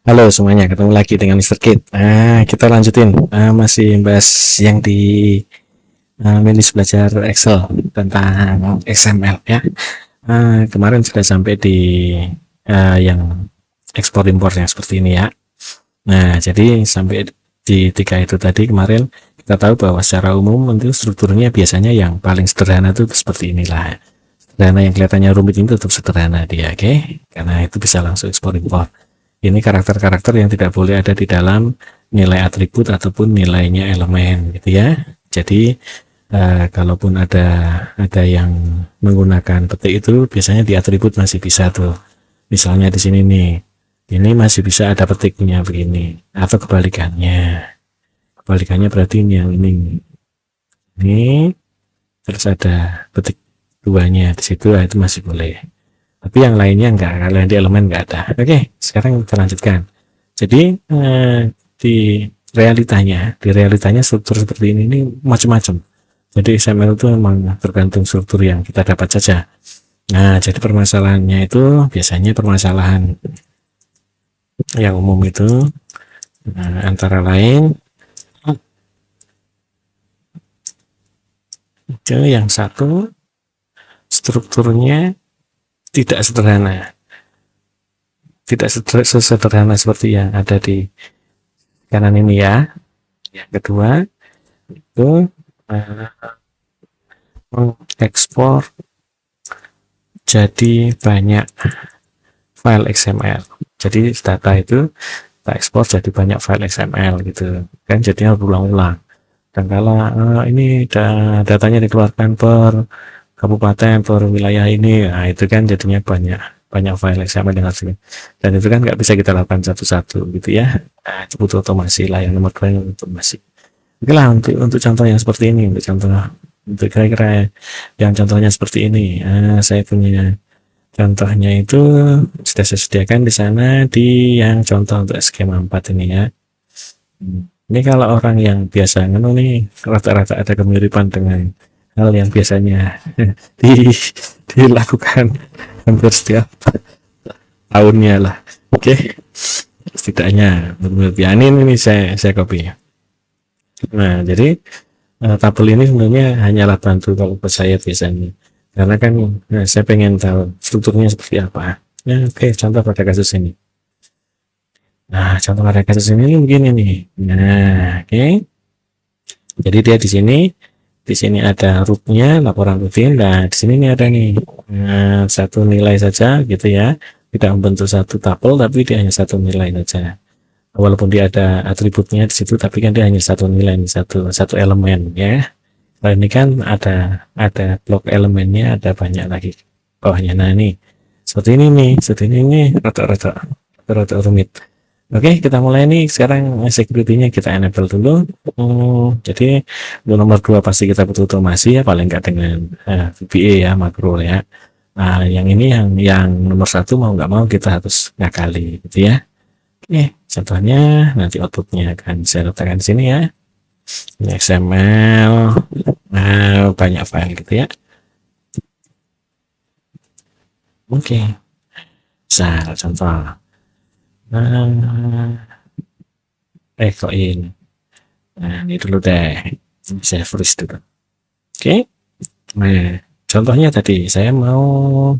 Halo semuanya, ketemu lagi dengan Mister Kid. Kita lanjutin, masih bahas yang di Melis belajar Excel tentang XML ya. Kemarin sudah sampai di yang ekspor impornya seperti ini ya. Nah, jadi sampai di tiga itu tadi kemarin kita tahu bahwa secara umum itu strukturnya biasanya yang paling sederhana itu seperti inilah. Sederhana yang kelihatannya rumit itu tetap sederhana dia, oke? Karena itu bisa langsung ekspor impor. Ini karakter-karakter yang tidak boleh ada di dalam nilai atribut ataupun nilainya elemen gitu ya. Jadi kalaupun ada yang menggunakan petik itu biasanya di atribut masih bisa tuh. Misalnya di sini nih, ini masih bisa ada petiknya begini atau kebalikannya. Kebalikannya berarti ini yang ini terus ada petik duanya di situ, itu masih boleh. Tapi yang lainnya enggak, kalau yang di elemen enggak ada. Oke, sekarang kita lanjutkan. Jadi di realitanya struktur seperti ini macam-macam. Jadi XML itu memang tergantung struktur yang kita dapat saja. Nah, jadi permasalahannya itu biasanya permasalahan yang umum itu antara lain itu yang satu strukturnya tidak sederhana. Tidak sesederhana seperti yang ada di kanan ini ya. Yang kedua itu mengekspor jadi banyak file XML. Jadi data itu kita ekspor jadi banyak file XML gitu kan, jadinya berulang-ulang. Dan kalau ini datanya dikeluarkan per kabupaten, per wilayah ini, nah itu kan jadinya banyak file XML yang harus, dan itu kan nggak bisa kita lakukan satu-satu gitu ya. Nah, itu butuh otomasi lah. Yang nomor 2 yang otomasi. Oke lah, untuk contoh yang seperti ini, untuk kira-kira yang contohnya seperti ini, saya punya contohnya itu sudah saya sediakan di sana di yang contoh untuk skema 4 ini ya. Ini kalau orang yang biasa nih rata-rata ada kemiripan dengan hal yang biasanya dilakukan hampir setiap tahunnya lah. Oke, setidaknya menurut ini saya copy. Nah, jadi tabel ini sebenarnya hanyalah bantu kalau buat saya biasanya, karena kan saya pengen tahu strukturnya seperti apa ya. Oke, contoh pada kasus ini. Nah, contoh pada kasus ini begini nih. Nah, oke. Jadi dia di sini ada rootnya, laporan rutin. Nah, di sini nih ada nih satu nilai saja gitu ya. Tidak membentuk satu tabel, tapi dia hanya satu nilai saja. Walaupun dia ada atributnya di situ, tapi kan dia hanya satu nilai, satu elemen ya. Kalau ini kan ada blok elemennya, ada banyak lagi bawahnya. Nah, ini seperti ini nih, rada rumit. Oke, kita mulai nih. Sekarang security-nya kita enable dulu. Jadi nomor 2 pasti kita butuh otomasi ya, paling nggak dengan VBA ya, makro ya. Nah, yang ini yang nomor 1 mau nggak mau kita harus ngakali gitu ya. Oke, contohnya nanti outputnya akan saya letakkan di sini ya. Ini XML, banyak file gitu ya. Oke, misal contoh. Kok ini. Nah, ini dulu deh. Saya freeze dulu. Oke. Nah, contohnya tadi saya mau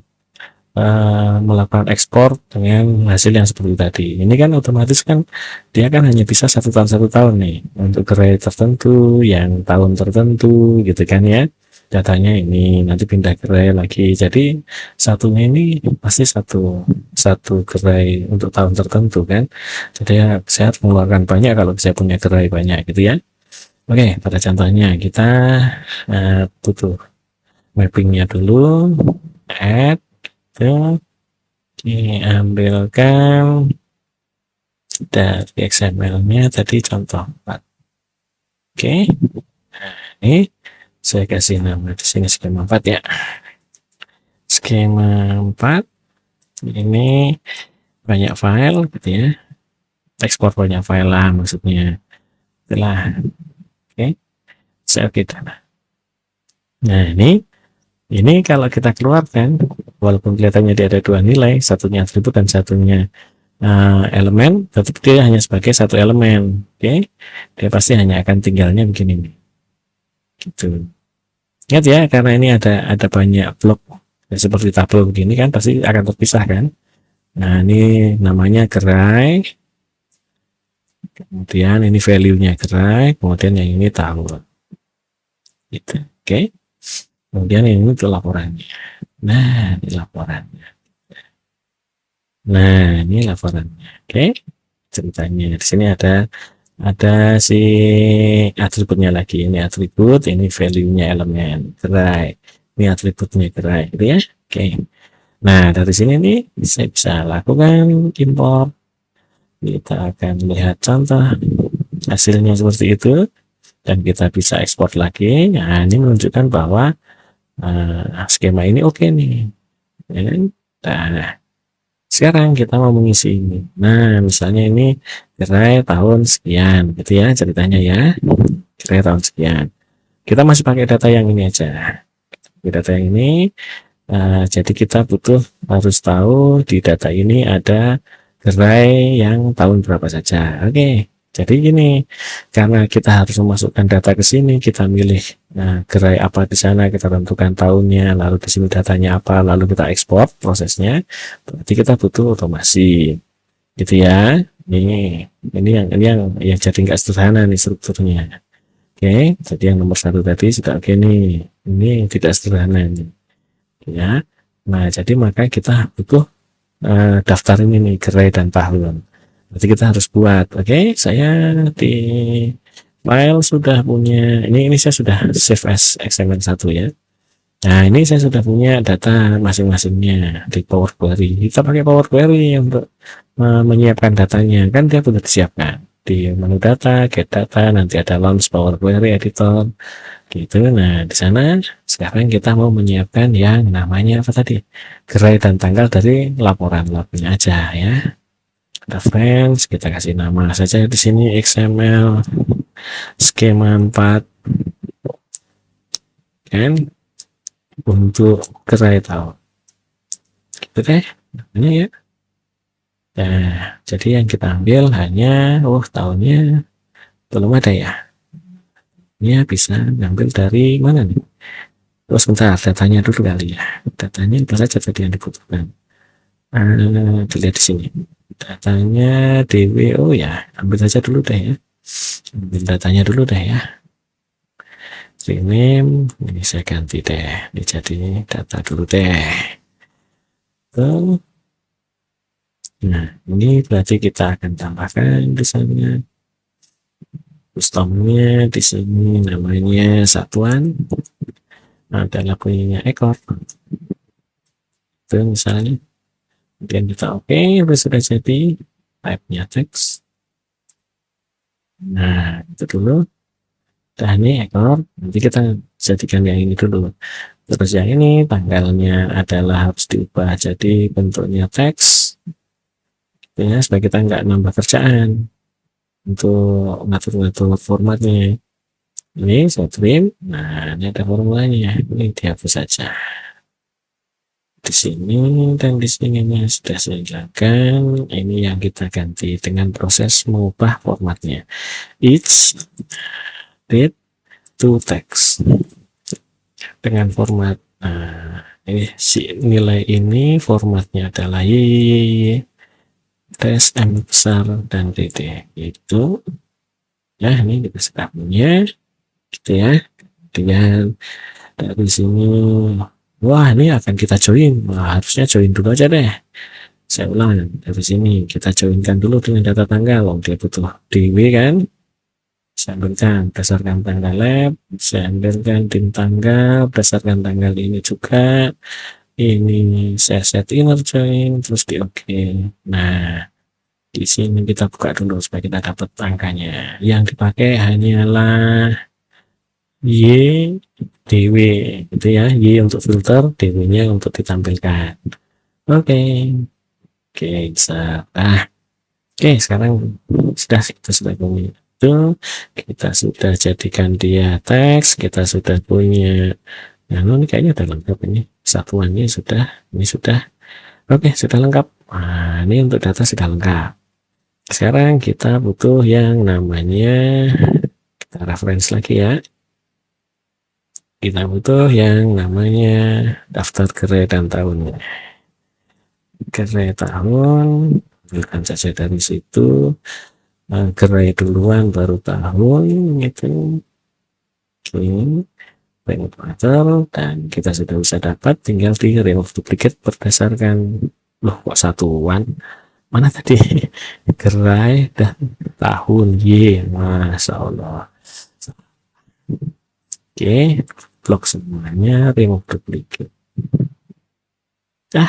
melakukan ekspor dengan hasil yang seperti tadi. Ini kan otomatis kan dia kan hanya bisa satu tahun nih untuk gerai tertentu, yang tahun tertentu gitu kan ya. Datanya ini nanti pindah gerai lagi. Jadi satunya ini pasti satu gerai untuk tahun tertentu kan. Jadi ya, saya harus mengeluarkan banyak kalau saya punya gerai banyak gitu ya. Oke, pada contohnya kita butuh mappingnya dulu, add, diambilkan dari XML-nya tadi contoh 4. Oke, nah ini saya kasih nama di sini skema 4 ya. Skema 4 ini banyak file gitu ya. Ekspor banyak file lah maksudnya. Setelah oke, saya oke. Nah, ini kalau kita keluarkan, walaupun kelihatannya dia ada dua nilai, satunya atribut dan satunya elemen, tetap dia hanya sebagai satu elemen. Oke, dia pasti hanya akan tinggalnya begini nih, gitu. Ingat ya, karena ini ada banyak blok ya, seperti tabel begini kan pasti akan terpisah kan. Nah, ini namanya gerai, kemudian ini value-nya gerai, kemudian yang ini tahun, gitu. Oke, kemudian ini tuh laporannya. Nah, ini laporannya. Nah, ini laporannya. Oke, ceritanya di sini ada si atributnya lagi. Ini atribut, ini value-nya elemen gerai, ini atributnya gerai, gitu ya. Oke. Nah, dari sini nih saya bisa lakukan import. Kita akan lihat contoh hasilnya seperti itu dan kita bisa ekspor lagi. Nah, ini menunjukkan bahwa skema ini oke nih. Ya kan? Nah, sekarang kita mau mengisi ini. Nah, misalnya ini gerai tahun sekian, gitu ya ceritanya ya. Gerai tahun sekian. Kita masih pakai data yang ini aja. Di data yang ini, jadi kita harus tahu di data ini ada gerai yang tahun berapa saja. Oke. Jadi gini, karena kita harus memasukkan data ke sini, kita milih gerai apa di sana, kita tentukan tahunnya, lalu di sini datanya apa, lalu kita ekspor prosesnya. Berarti kita butuh otomasi, gitu ya. Ini yang jadi nggak sederhana nih strukturnya. Oke, jadi yang nomor satu tadi sudah oke nih. Ini tidak sederhana nih, ya. Nah, jadi maka kita butuh daftar ini nih gerai dan tahun. Berarti kita harus buat. Oke, saya di file sudah punya ini saya sudah save as XML1 ya. Nah, ini saya sudah punya data masing-masingnya di Power Query. Kita pakai Power Query untuk menyiapkan datanya. Kan dia sudah disiapkan di menu data, get data, nanti ada launch Power Query editor gitu. Nah, di sana sekarang kita mau menyiapkan yang namanya apa tadi? Gerai dan tanggal dari laporan lognya aja ya. Reference kita kasih nama saja di sini XML skema 4 kan untuk gerai tahun. Gitu deh namanya ya. Nah, jadi yang kita ambil hanya tahunnya belum ada ya. Ini bisa ngambil dari mana nih? Terus bentar, datanya dulu kali ya. Datanya apa saja tadi yang dibutuhkan. Dilihat di sini. Datanya DWO ya, ambil saja dulu deh ya. Ambil datanya dulu deh ya. Rename, ini saya ganti deh. Ini jadi data dulu deh. Nah, ini berarti kita akan tambahkan di sana. Customnya di sini namanya satuan. Adalah punya ekor. Itu misalnya. Kemudian kita oke, sudah jadi. Type-nya teks. Nah, itu dulu. Nah, ini ekor. Nanti kita jadikan yang ini dulu. Terus yang ini tanggalnya adalah harus diubah jadi bentuknya teks. Ya, supaya kita nggak nambah kerjaan untuk ngatur-ngatur formatnya. Ini saya trim. Nah, ini ada formulanya. Ini dihapus saja. Di sini dan di sininya sudah saya hilangkan. Ini yang kita ganti dengan proses mengubah formatnya. Each read to text dengan format. Ini si nilai ini formatnya adalah y tes M besar dan DD itu ya. Ini kita sudah punya gitu ya. Dengan dari sini ini akan kita join. Harusnya join dulu aja deh. Saya ulang dari sini kita joinkan dulu dengan data tanggal. Dia butuh DW kan. Saya ambilkan berdasarkan tanggal lab, saya ambilkan tim tanggal berdasarkan tanggal ini juga. Ini saya set inner join terus di oke. Nah, di sini kita buka dulu supaya kita dapat angkanya. Yang dipakai hanyalah Y DW gitu ya. Y untuk filter, DW-nya untuk ditampilkan. Oke, bisa. Oke, sekarang kita sudah punya itu, kita sudah jadikan dia teks, kita sudah punya. Nah, ini kayaknya udah lengkap ini. Satuannya sudah, ini sudah. Oke, sudah lengkap. Nah, ini untuk data sudah lengkap. Sekarang kita butuh yang namanya, kita reference lagi ya. Kita butuh yang namanya daftar gerai dan tahunnya. Gerai tahun, ambilkan saja dari situ. Gerai duluan baru tahun gitu. Oke. Dan kita sudah bisa dapat, tinggal di remove duplicate berdasarkan, loh kok satuan, mana tadi gerai dan tahun Y, Masya Allah. Oke, blok semuanya, remove duplicate.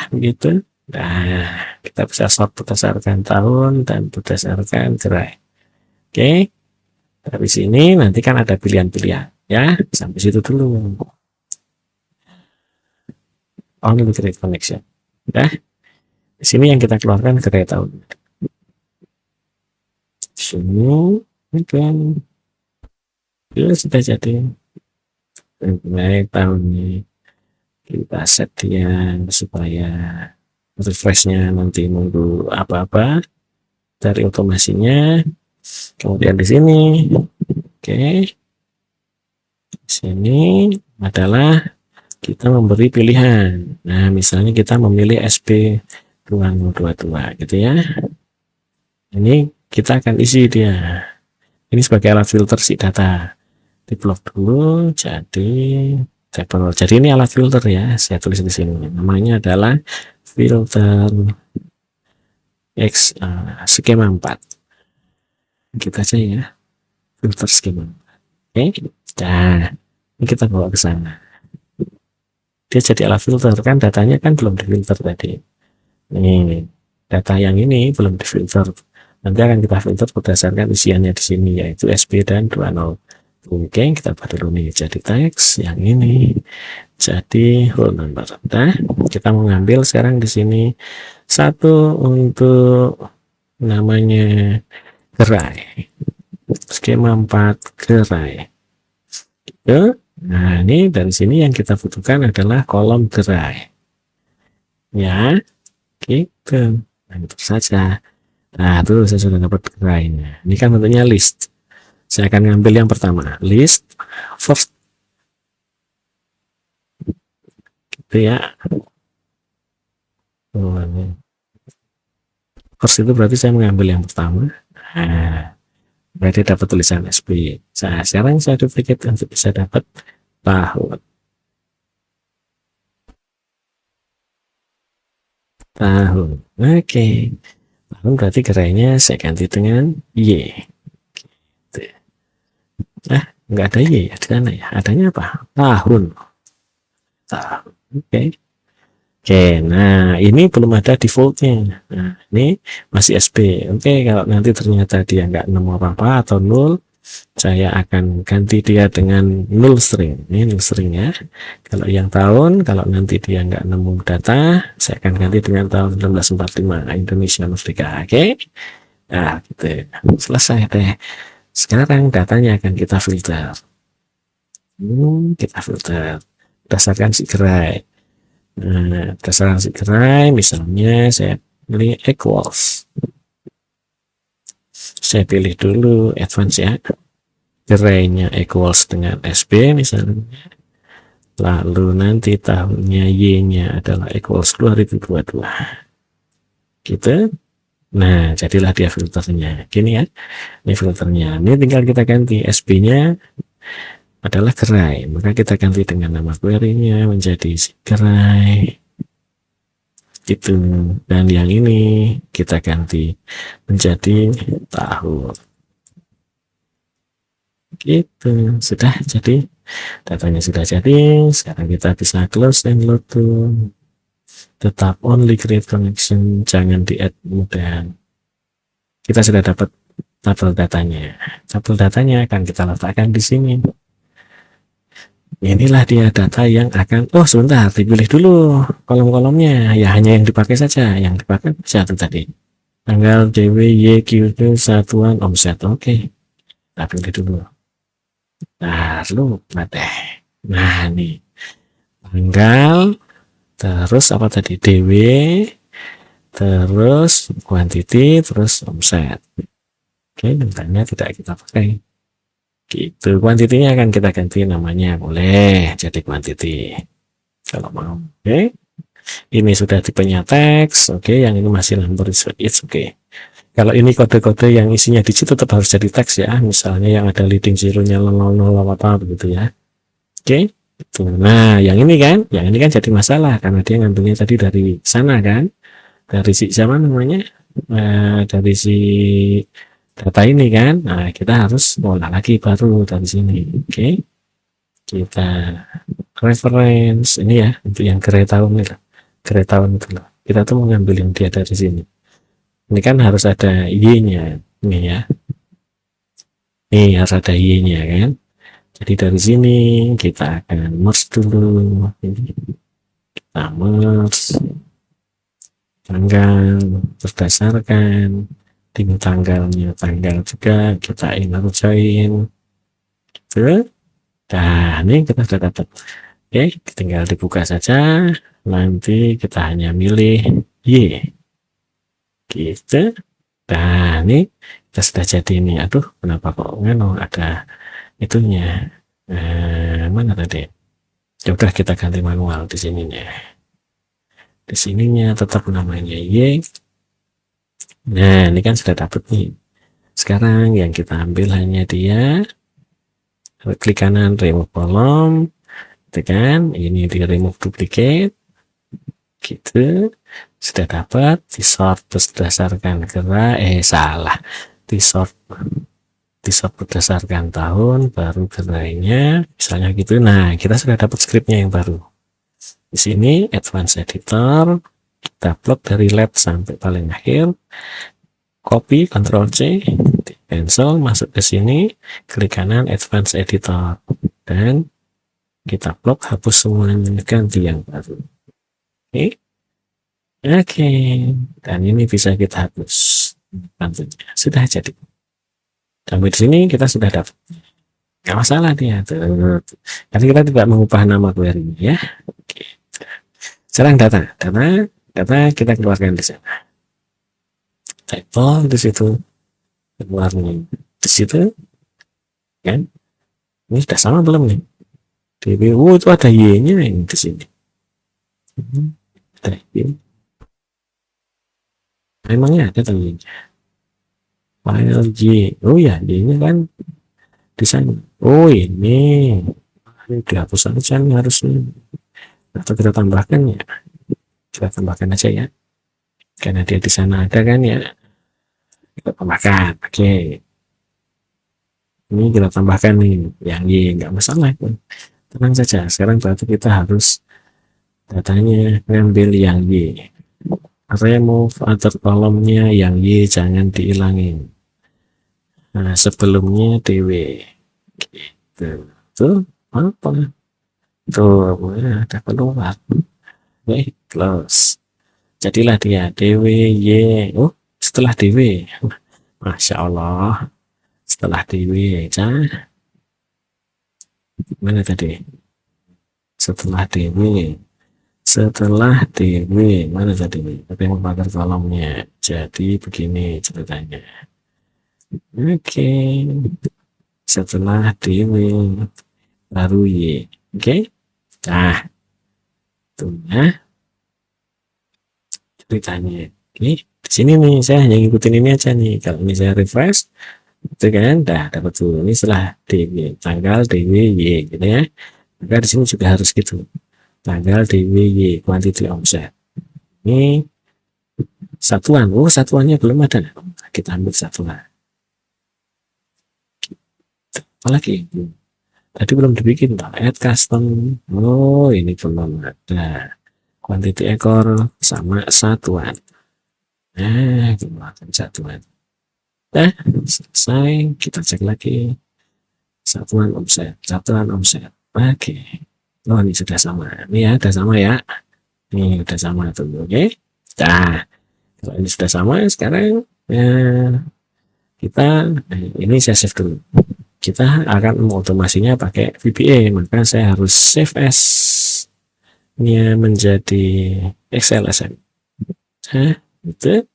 Begitu. Nah, kita bisa sort berdasarkan tahun dan berdasarkan gerai. Oke, dari sini nanti kan ada pilihan-pilihan ya, sampai situ dulu. Only create connection. Ya, di sini yang kita keluarkan gerai tahun. Di sini kan ya sudah jadi gerai tahunnya. Kita set dia supaya refreshnya nanti nunggu apa-apa dari otomasinya. Kemudian di sini, oke, di sini adalah kita memberi pilihan. Nah, misalnya kita memilih SP2022 gitu ya. Ini kita akan isi dia. Ini sebagai alat filter si data. Di blok dulu jadi table. Jadi ini alat filter ya. Saya tulis di sini. Namanya adalah filter X skema 4. Kita aja ya. Filter skema 4. Oke. Nah, ini kita bawa ke sana. Dia jadi alat filter kan, datanya kan belum difilter tadi. Ini data yang ini belum difilter. Nanti akan kita filter berdasarkan isiannya di sini, yaitu SP dan 20. Oke, kita buat dulu nih. Jadi teks yang ini jadi whole number. Nah, kita mengambil sekarang di sini satu untuk namanya gerai. Skema 4 gerai. Gitu. Nah, ini dari sini yang kita butuhkan adalah kolom gerai. Ya, gitu. Nah, itu saja. Nah, tuh saya sudah dapat gerainya. Ini kan bentuknya list. Saya akan ngambil yang pertama, list first. Gitu ya. First itu berarti saya mengambil yang pertama. Nah, berarti dapat tulisan SP. Nah, sekarang saya duplicate untuk bisa dapat tahun. Tahun. Oke. Tahun berarti gerainya saya ganti dengan Y. Gitu. Enggak ada Y ya di sana ya. Adanya apa? Tahun. Tahun. Oke. Oke, nah ini belum ada defaultnya. Nah, ini masih SP. Oke, kalau nanti ternyata dia nggak nemu apa-apa atau nol, saya akan ganti dia dengan null string. Ini null string ya. Kalau yang tahun, kalau nanti dia nggak nemu data, saya akan ganti dengan tahun 1945 Indonesia Merdeka. Oke, nah gitu. Selesai deh. Sekarang datanya akan kita filter. Kita filter berdasarkan si gerai. Nah, berdasarkan si gerai, misalnya saya pilih equals. Saya pilih dulu advance ya. Gerainya equals dengan SB misalnya. Lalu nanti tahunnya Y-nya adalah equals 2022. Gitu. Nah, jadilah dia filternya. Gini ya. Ini filternya. Ini tinggal kita ganti SB-nya adalah gerai. Maka kita ganti dengan nama query-nya menjadi gerai. Gitu. Dan yang ini kita ganti menjadi tahun. Gitu. Sudah jadi. Datanya sudah jadi. Sekarang kita bisa close and load to. Tetap only create connection, jangan di add mudah. Kita sudah dapat tabel datanya. Tabel datanya akan kita letakkan di sini. Inilah dia data yang akan, oh sebentar, dipilih dulu kolom-kolomnya. Ya hanya yang dipakai saja, yang dipakai satu tadi. Tanggal DW, Y, Q, satuan omset. Oke. Kita pilih dulu. Nah, lupa deh. Nah, nih. Tanggal, terus apa tadi? DW, terus quantity, terus omset. Oke, mintanya tidak kita pakai. Gitu, kuantitinya akan kita ganti namanya, boleh jadi quantity kalau mau. Oke, ini sudah tipenya teks. Oke, yang ini masih number, it's oke. Kalau ini kode-kode yang isinya digit tetap harus jadi teks ya, misalnya yang ada leading zero-nya 00 apa begitu ya. Oke, itu. Nah yang ini kan jadi masalah karena dia ngambilnya tadi dari sana kan, dari si siapa namanya, dari si data ini kan. Nah kita harus olah lagi baru dari sini. Oke, kita reference ini ya untuk yang gray tahun ini, gray tahun itu loh. Kita tuh mengambil yang dia dari sini. Ini kan harus ada y-nya ini ya. Nih harus ada y-nya kan. Jadi dari sini kita akan merge dulu. Kita merge tanggal berdasarkan tim tanggalnya, tanggal juga kita inner join gitu. Nah ini kita sudah dapat. Oke, tinggal dibuka saja, nanti kita hanya milih Y gitu. Nah ini kita sudah jadi ini. Aduh kenapa kok ada itunya, mana tadi ya, udah kita ganti manual di sininya tetap namanya Y. Nah ini kan sudah dapat nih. Sekarang yang kita ambil hanya dia, klik kanan remove column, itu kan ini di remove duplicate gitu. Sudah dapat di sort berdasarkan salah, di sort berdasarkan tahun baru gerainya misalnya gitu. Nah kita sudah dapat scriptnya yang baru di sini. Advanced editor, kita plot dari left sampai paling akhir, copy Ctrl C, di cancel, masuk ke sini, klik kanan advanced editor, dan kita plot, hapus semuanya, ganti yang baru. Oke, dan ini bisa kita hapus bantunya. Sudah jadi. Sampai di sini kita sudah dapat. Nggak masalah dia tuh. Karena kita tidak mengubah nama query ya. Oke. Sekarang data kita keluarkan di sana. Table di situ, keluarnya di situ, kan? Ini sudah sama belum nih? DBU itu ada y-nya yang di sini. Ada y. Memangnya ada y-nya. File y. Oh ya, y-nya kan di sana. Oh ini dihapus saja nih harusnya. Atau kita tambahkan ya. Kita tambahkan aja ya. Karena dia di sana ada kan ya. Kita tambahkan. Oke. Ini kita tambahkan nih yang y, nggak masalah. Tenang saja. Sekarang berarti kita harus datanya ngambil yang y. Remove other kolomnya yang y jangan dihilangin. Nah, sebelumnya dw. Gitu. Tuh, apa? Tuh, ada keluar. Oke, close. Jadilah dia dwy. Oh, setelah dw. Masya Allah. Setelah dw aja. Mana tadi? Setelah dw. Setelah dw. Mana tadi? Tapi yang pagar kolomnya. Jadi begini ceritanya. Oke. Setelah dw baru y. Oke. Nah, itu ya ceritanya. Oke, di sini nih saya hanya ngikutin ini aja nih. Kalau ini saya refresh, itu kan dah dapat tuh. Ini setelah dw, tanggal dw y gitu ya. Maka di sini juga harus gitu. Tanggal dw y, quantity offset. Ini satuan. Oh, satuannya belum ada. Kita ambil satuan. Apalagi tadi belum dibikin toh, add custom. Oh ini belum ada. Quantity ekor sama satuan. Nah keluarkan satuan. Nah selesai, kita cek lagi satuan offset. Oke. Oh ini sudah sama. Ini ya sudah sama ya. Ini sudah sama tuh. Oke. Nah kalau ini sudah sama sekarang ya, kita ini saya save dulu. Kita akan mengotomasinya pakai VBA, maka saya harus save as nya menjadi XLSM. Itu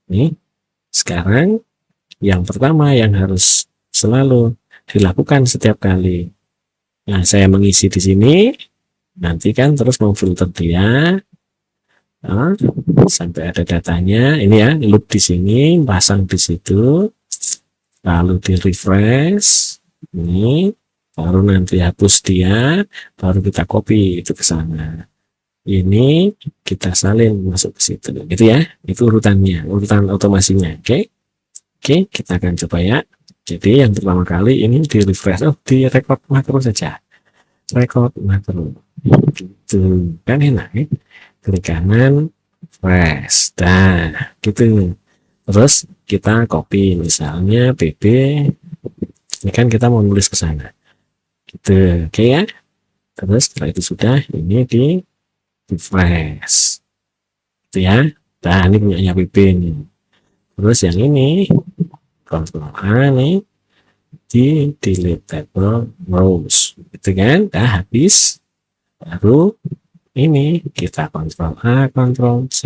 nih sekarang yang pertama yang harus selalu dilakukan setiap kali. Nah, saya mengisi di sini, nanti kan terus memfilter dia, nah, sampai ada datanya. Ini ya, loop di sini, pasang di situ, lalu di refresh, ini, baru nanti hapus dia, baru kita copy itu ke sana. Ini kita salin masuk ke situ, gitu ya. Itu urutannya, urutan otomasinya. Oke, kita akan coba ya. Jadi yang pertama kali ini di refresh, di record makro saja. Record makro. Gitu. Kan enak ya. Klik kanan, fresh. Nah, gitu. Terus kita copy misalnya PB. Ini kan kita mau nulis ke sana. Gitu. Oke ya. Terus setelah itu sudah ini di refresh. Gitu ya. Nah, ini punyanya PB nih. Terus yang ini Ctrl A nih di delete table rows gitu kan, dah habis. Baru ini kita Ctrl A Ctrl C,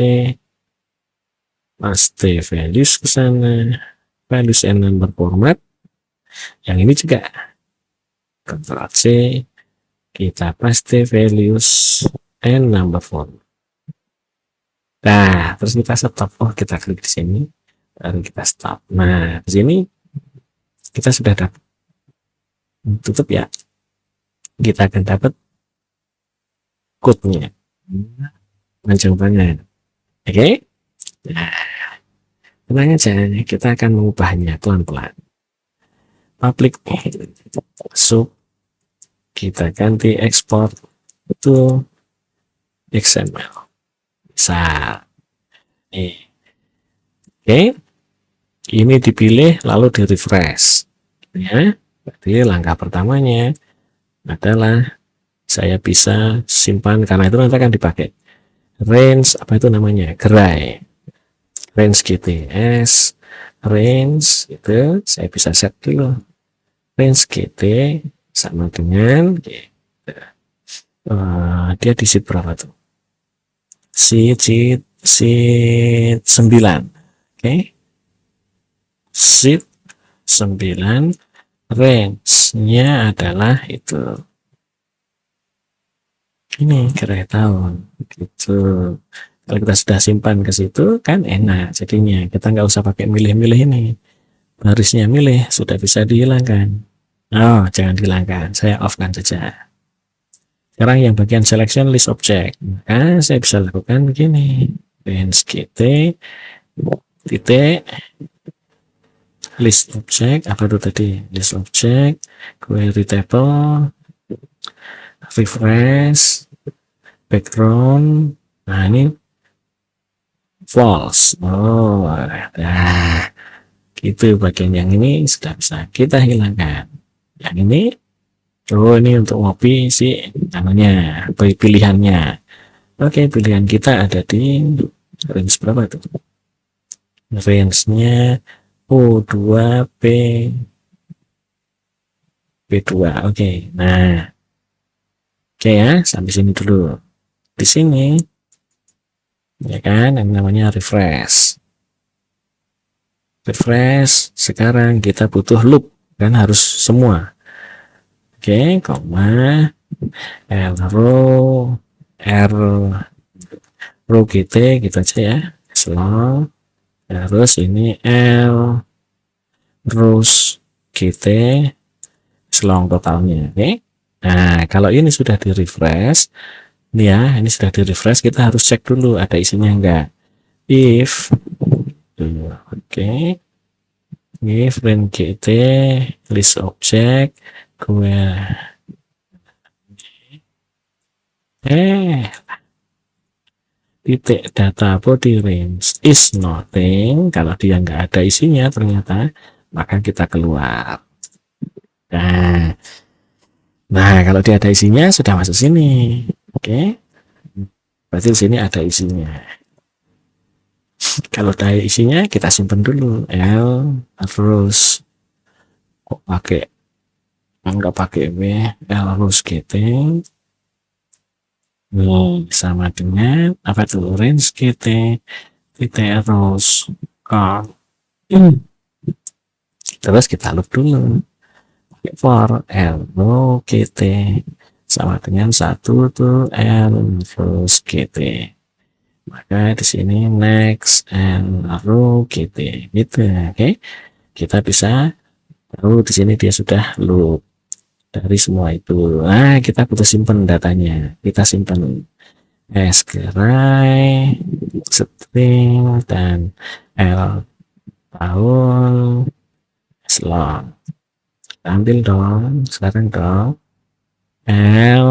paste values ke sana, values and number format. Yang ini juga Ctrl C, kita paste values and number format. Nah, terus kita stop. Kita klik di sini, baru kita stop. Nah, di sini kita sudah dapat. Tutup ya. Kita akan dapat code-nya. Panjang banget. Oke? Nah, tenang aja, kita akan mengubahnya pelan-pelan. Public sub, kita ganti export to XML. Misal. Nih. Oke? Ini dipilih lalu di refresh. Ya. Berarti langkah pertamanya adalah saya bisa simpan, karena itu nanti akan dipakai range, apa itu namanya, gerai, range GTS, range itu saya bisa set dulu, range GT sama dengan dia di sheet berapa tuh, sheet 9. Oke. Sheet 9, range-nya adalah itu ini gerai tahun gitu. Kalau kita sudah simpan ke situ kan enak jadinya, kita nggak usah pakai milih-milih ini, barisnya milih sudah bisa dihilangkan. Jangan dihilangkan, saya off kan saja. Sekarang yang bagian selection list object, maka saya bisa lakukan begini, range gt titik list object, apa itu tadi, list object query table, refresh, background. Nah, ini false. Nah, gitu. Bagian yang ini sudah bisa kita hilangkan. Yang ini, ini untuk ngopi sih namanya, pilihannya. Oke, pilihan kita ada di range berapa tuh? Range-nya O2P B2. Oke. Nah, oke ya, sampai sini dulu. Di sini ya kan yang namanya refresh. Sekarang kita butuh loop, kan harus semua. Oke, koma r row gt gitu aja ya, slow. Terus ini l rows gt selong totalnya. Oke. Nah, kalau ini sudah di refresh, ini ya, ini sudah di refresh, kita harus cek dulu ada isinya enggak. If if range gt list object titik data body range is nothing, kalau dia nggak ada isinya ternyata, maka kita keluar. Nah, kalau dia ada isinya sudah masuk sini. Oke. Berarti di sini ada isinya. Kalau ada isinya kita simpan dulu L, terus kok pakai nggak pakai W, L terus GT sama dengan apa tuh, range GT terus terus kita loop dulu for L kt sama dengan 1 tuh L terus kt, maka di sini next L kt gitu. Oke, kita bisa tahu di sini dia sudah loop dari semua itu. Nah, kita butuh simpan datanya, kita simpan sgerai string dan L tahun slot. Ambil dong sekarang dong L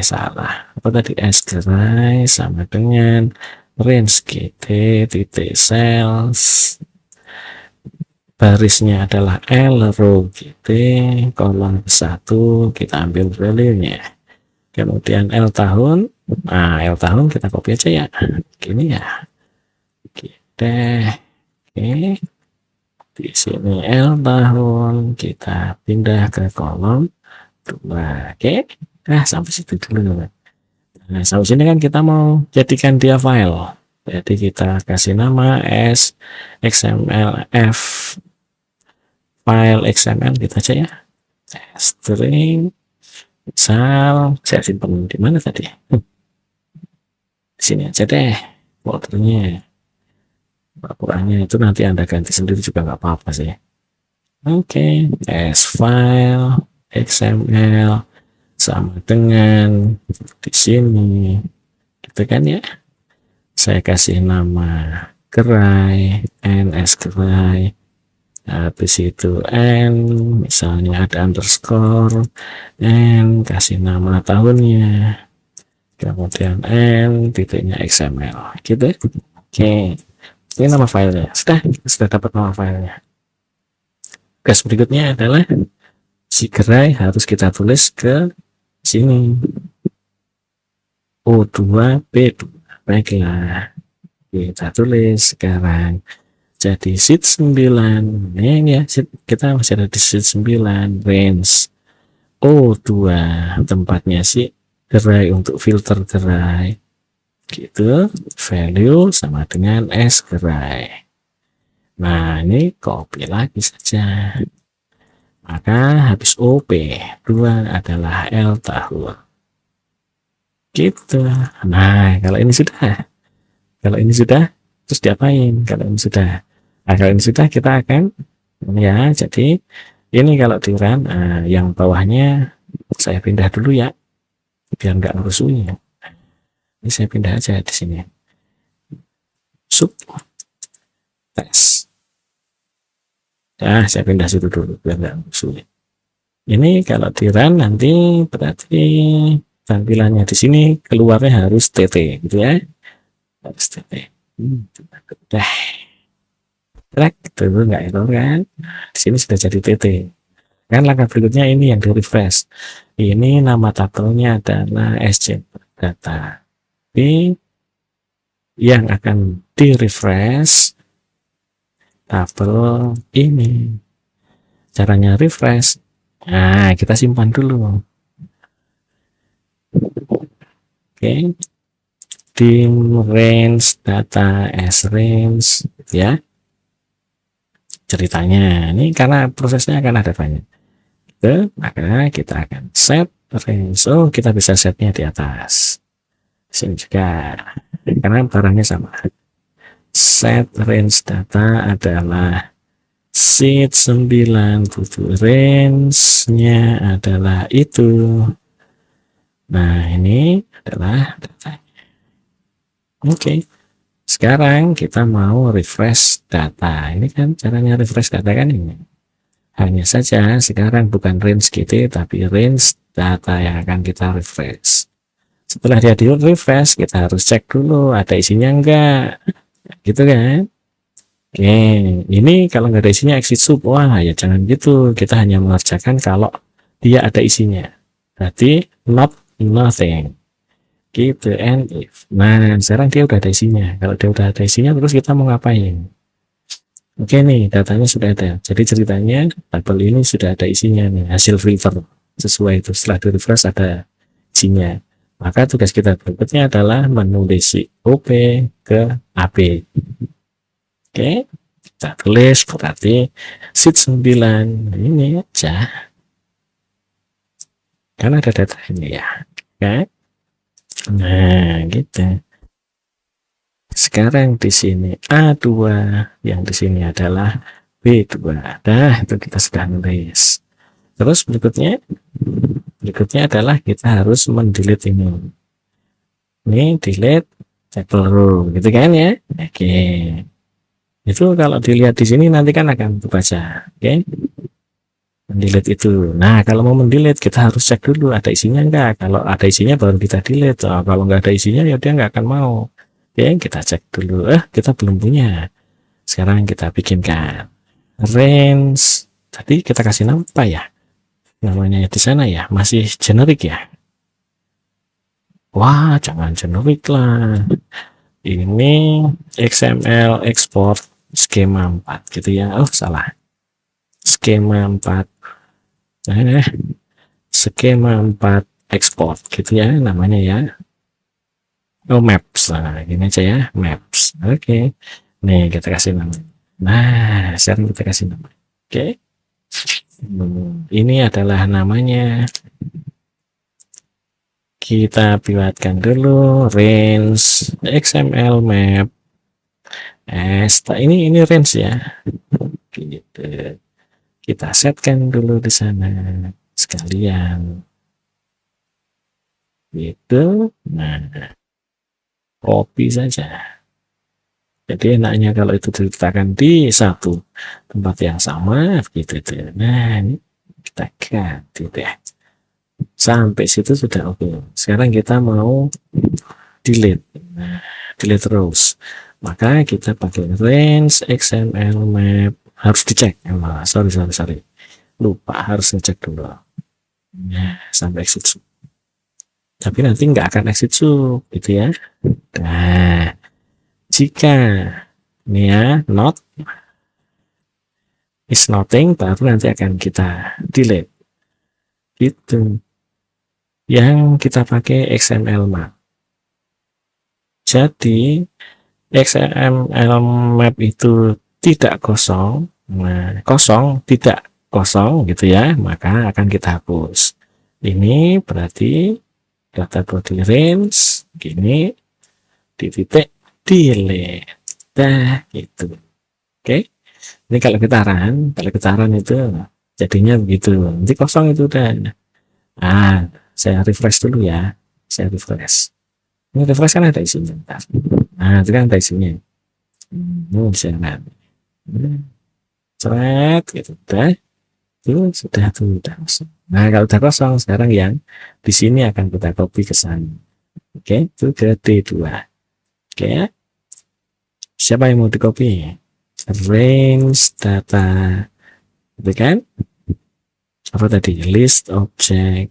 salah apa tadi, sgerai sama dengan range gt titik cells, barisnya adalah L row gt, kolom 1 kita ambil value nya, kemudian L tahun. Nah, L tahun kita copy aja ya gini ya, kita oke di sini L tahun kita pindah ke kolom 2. Oke, nah sampai situ dulu. Nah, sampai sini kan kita mau jadikan dia file, jadi kita kasih nama s xmlf file xml gitu aja ya, string misal saya simpan di mana tadi, di sini aja deh foldernya, laporannya itu nanti Anda ganti sendiri juga nggak apa-apa sih. Oke, s file xml sama dengan di sini gitu kan ya, saya kasih nama gerai ns gerai, habis itu n misalnya ada underscore n, kasih nama tahunnya, kemudian n titiknya xml gitu. Oke, ini nama filenya sudah dapat nama filenya. Tugas berikutnya adalah si gerai harus kita tulis ke sini O2B2. Baiklah, kita tulis sekarang jadi sheet 9 ini ya, kita masih ada di sheet 9 range O2 tempatnya si gerai untuk filter gerai gitu, value sama dengan s gerai. Nah, ini copy lagi saja, maka habis OP2 adalah L tahun gitu. Nah, kalau ini sudah terus diapain? Kalau ini sudah kita akan ya, jadi ini kalau di run yang bawahnya saya pindah dulu ya biar nggak ngerusuin ya. Ini saya pindah aja di sini sub tes. Nah, saya pindah situ dulu biar nggak sulit. Ini kalau di run nanti berarti tampilannya di sini keluarnya harus TT gitu ya, harus TT. Udah track itu nggak error kan, di sini sudah jadi TT kan. Langkah berikutnya ini yang di refresh, ini nama tabelnya adalah sj data, tapi yang akan di refresh tabel ini. Caranya refresh, nah kita simpan dulu. Oke, di range data as range ya ceritanya ini, karena prosesnya akan ada banyak gitu, maka kita akan set range. Oh, kita bisa setnya di atas sini juga karena barangnya sama. Set range data adalah sheet 9 range-nya adalah itu. Nah, ini adalah datanya. Oke, sekarang kita mau refresh data. Ini kan caranya refresh data kan ini. Hanya saja sekarang bukan range GT tapi range data yang akan kita refresh. Setelah dia di refresh, kita harus cek dulu ada isinya enggak, gitu kan. Oke, ini kalau nggak ada isinya exit sub, wah ya jangan gitu, kita hanya mengerjakan kalau dia ada isinya, berarti not nothing gitu, and if. Nah, sekarang dia udah ada isinya. Kalau dia udah ada isinya, terus kita mau ngapain? Oke nih, datanya sudah ada, jadi ceritanya tabel ini sudah ada isinya nih, hasil filter sesuai itu. Setelah di refresh ada isinya, Maka tugas kita berikutnya adalah menulis si OP ke AB. Oke, kita tulis berarti sheet 9 ini aja. Kan ada data ini ya. Oke. Nah, gitu. Sekarang di sini A2, yang di sini adalah B2. Nah, itu kita sudah nulis. Terus berikutnya adalah kita harus mendelete ini. Ini delete table row, gitu kan ya? Oke. Itu kalau dilihat di sini nanti kan akan terbaca. Oke. Mendelete itu. Nah, kalau mau mendelete kita harus cek dulu ada isinya enggak. Kalau ada isinya baru kita delete. Oh, kalau enggak ada isinya ya dia enggak akan mau. Oke, kita cek dulu. Kita belum punya. Sekarang kita bikinkan range. Tadi kita kasih nama apa ya? Namanya di sana ya, masih generik ya. Wah, jangan generik lah. Ini XML export skema 4 gitu ya. Oh, salah. Skema 4. Skema 4 export gitu ya namanya ya. Oh, maps. Nah, ini aja ya, maps. Oke. Nih, kita kasih nama. Nah, sekarang kita kasih nama. Oke. Ini adalah namanya. Kita buatkan dulu range XML map. Ini range ya. Gitu. Kita setkan dulu di sana sekalian. Gitu. Nah, copy saja. Jadi enaknya kalau itu diletakkan di satu tempat yang sama, gitu. Nah, ini kita ganti deh. Sampai situ sudah oke. Sekarang kita mau delete. Nah, delete rows. Maka kita pakai range XML map. Harus dicek. Sorry. Lupa harus ngecek dulu. Nah, sampai exit sub. Tapi nanti nggak akan exit sub, gitu ya. Nah, jika ini ya not is nothing, baru nanti akan kita delete. Gitu. Yang kita pakai XML map. Jadi XML map itu tidak kosong. Nah, tidak kosong gitu ya, maka akan kita hapus. Ini berarti data body range gini di titik delete. Dah gitu. Oke. Ini kalau getaran itu jadinya begitu. Nanti kosong itu udah. Nah, saya refresh dulu ya. Saya refresh. Ini refresh kan ada isinya. Bentar. Nah, itu kan ada isinya. Ini bisa lihat. Ceret gitu udah. Itu sudah kosong. Nah, kalau udah kosong sekarang yang di sini akan kita copy ke sana. Oke, itu ke D2. Oke ya. Siapa yang mau di copy? Range data. Itu kan? Apa tadi? List object.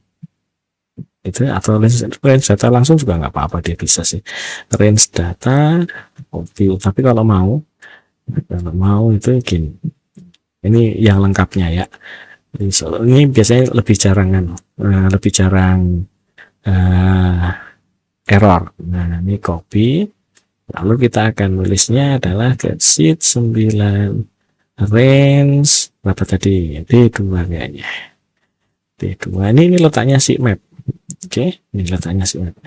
Itu atau range data langsung juga nggak apa-apa, dia bisa sih. Range data copy. Tapi kalau mau itu gini. Ini yang lengkapnya ya. Ini biasanya lebih jarang error. Nah, ini copy. Lalu kita akan nulisnya adalah ke sheet 9 range berapa tadi? D2 kayaknya. D2. Ini letaknya si map. Oke, ini letaknya si map.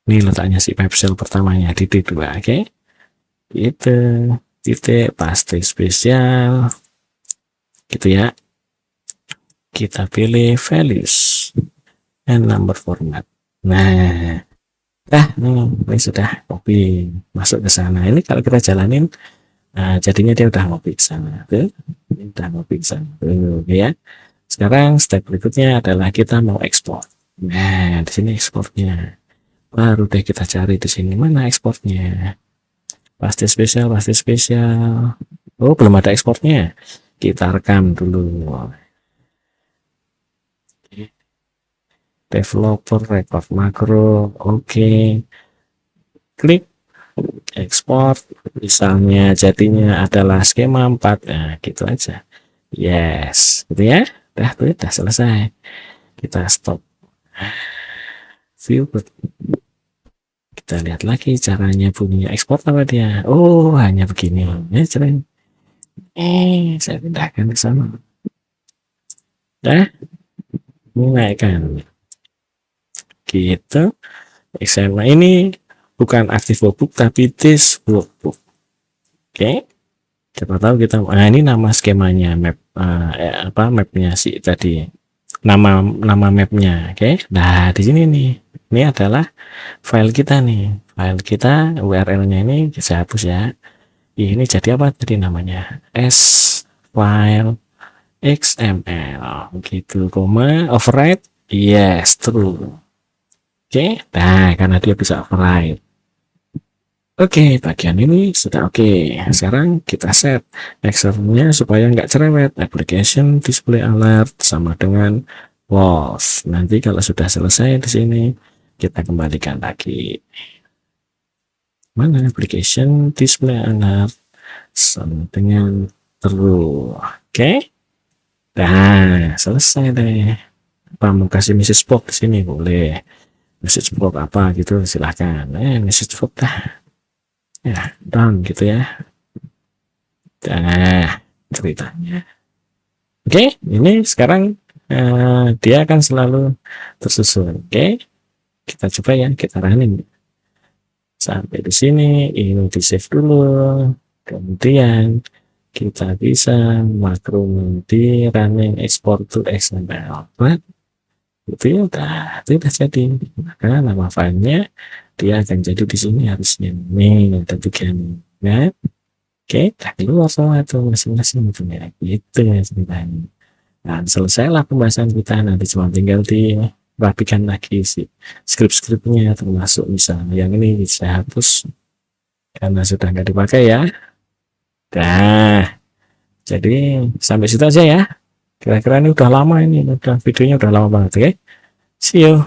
Ini letaknya si map cell pertamanya di D2. Oke. Itu titik pasti spesial. Gitu ya. Kita pilih values and number format. Nah, ini sudah copy masuk ke sana. Ini kalau kita jalanin, jadinya dia udah copy ke sana. Tuh, ini udah copy ke sana. Tuh, ya. Sekarang step berikutnya adalah kita mau ekspor. Nah, di sini ekspornya. Baru deh kita cari di sini mana ekspornya. Pasti spesial. Oh, belum ada ekspornya. Kita rekam dulu. Developer record makro. Oke. Klik ekspor. Misalnya jadinya adalah skema 4. Nah, gitu aja. Yes. Gitu ya. Udah selesai. Kita stop. view. Kita lihat lagi caranya bunyinya ekspor apa dia. Oh, hanya begini ya, caranya. Saya pindahkan ke sana. Dah, mulai kan. Gitu. XML ini bukan active workbook tapi this workbook. Oke. Siapa tahu kita, nah ini nama skemanya map mapnya si tadi. Nama mapnya. Oke. Nah, di sini nih. Ini adalah file kita nih. File kita URL-nya ini saya hapus ya. Ini jadi apa tadi namanya? S file XML gitu, koma override yes true. Oke, nah karena dia bisa override. Oke, bagian ini sudah oke. Sekarang kita set exception-nya supaya nggak cerewet. Application display alert sama dengan false. Nanti kalau sudah selesai di sini, kita kembalikan lagi. Mana application display alert sama dengan true. Oke. Nah, selesai deh. Apa mau kasih message box di sini boleh. Message box apa gitu silahkan. Message box dah. Ya, done gitu ya. Nah, ceritanya. Oke, ini sekarang dia akan selalu tersusun. Oke, kita coba ya, kita running. Sampai di sini, ini di save dulu. Kemudian kita bisa makro di running export to XML. Itu udah jadi. Maka nama filenya dia akan jadi di sini harusnya ini ada 3 nih, ya. Oke, tak keluar semua tuh masing-masing itu ya, gitu ya ceritanya. Nah, selesailah pembahasan kita, nanti cuma tinggal dirapikan lagi sih skrip-skripnya, termasuk misalnya yang ini saya hapus karena sudah nggak dipakai ya. Nah, jadi sampai situ aja ya. Kira-kira ini udah lama, ini udah videonya udah lama banget, oke? See you.